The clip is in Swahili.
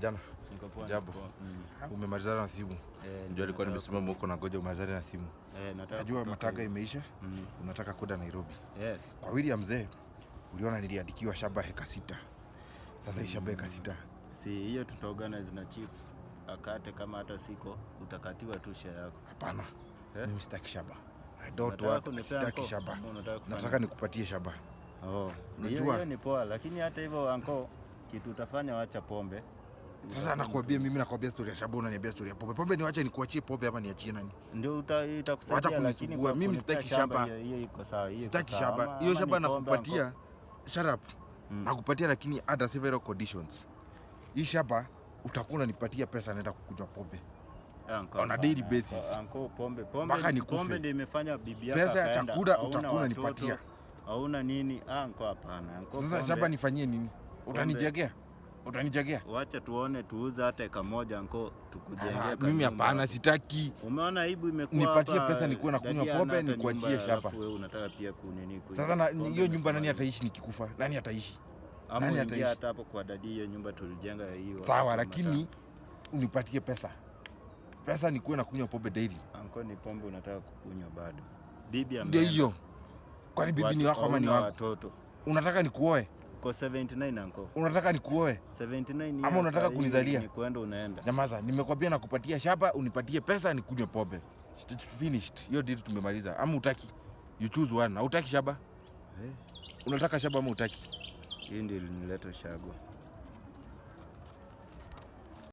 Kijana. Niko poa. Jambo. Umemalizana na simu? Ndio alikuwa nimesimama huko na ngoja umalizane na simu. Najua mataga imeisha. Unataka kwenda Nairobi. Kwa William mzee, uliona niliandikiwa shamba heka 6. Sasa shamba heka 6. Si hiyo tutaorganize na chief. Akate kama hata siko utakatiwa tu share yako. Hapana. Mimi sitaki shamba. I don't want, sitaki shamba. Nataka nikupatie shamba. Hiyo ni poa, lakini hata hivyo anko kitu utafanya, wacha pombe. Sasa nakwambia mimi nakwambia story ya shamba, unaniambia story ya pombe. Pombe ni wacha nikuachie pombe ama niachie nani? Ndio itakusaidia, lakini kwa mimi sitaki shamba. Hiyo iko sawa, hiyo sitaki shamba. Hiyo shamba nakupatia. Shut up. Nakupatia lakini under several conditions. Hii shamba utakuwa unanipatia pesa naenda kukunywa pombe. On a daily basis. Anko pombe ndio imefanya bibi yako pesa ya chakula utakuwa unanipatia. Hauna nini? Anko hapana. Anko sasa shamba nifanyie nini? Utanijegea? Utanijegea? Wacha tuone tuuze hata eka moja anko tukujengea. Mimi hapana, sitaki. Umeona aibu imekuwa hapa. Nipatie pesa nikuwe na kunywa pombe nikuachie shamba. Wewe unataka pia kunini? Sasa hiyo nyumba nani ataishi nikikufa? Nani ataishi? Nani ataishi? Hata hapo kwa dadi hiyo nyumba tulijenga hiyo. Sawa, lakini unipatie pesa. Pesa nikuwe na kunywa pombe daily. Anko ni pombe unataka kukunywa bado. Bibi ndio hiyo. Kwani bibi ni wako ama ni wako? Watoto. Unataka nikuoe? Kwa 79 anko. Unataka nikuoe? 79 ama unataka kunizalia? Ni kwenda unaenda. Nyamaza, nimekwambia nakupatia shamba, unipatie pesa nikunywe pombe. Finished. Hiyo deal tumemaliza. Ama utaki? You choose one. Hautaki shamba? Unataka shamba ama utaki? Hii ndio ilinileta shago.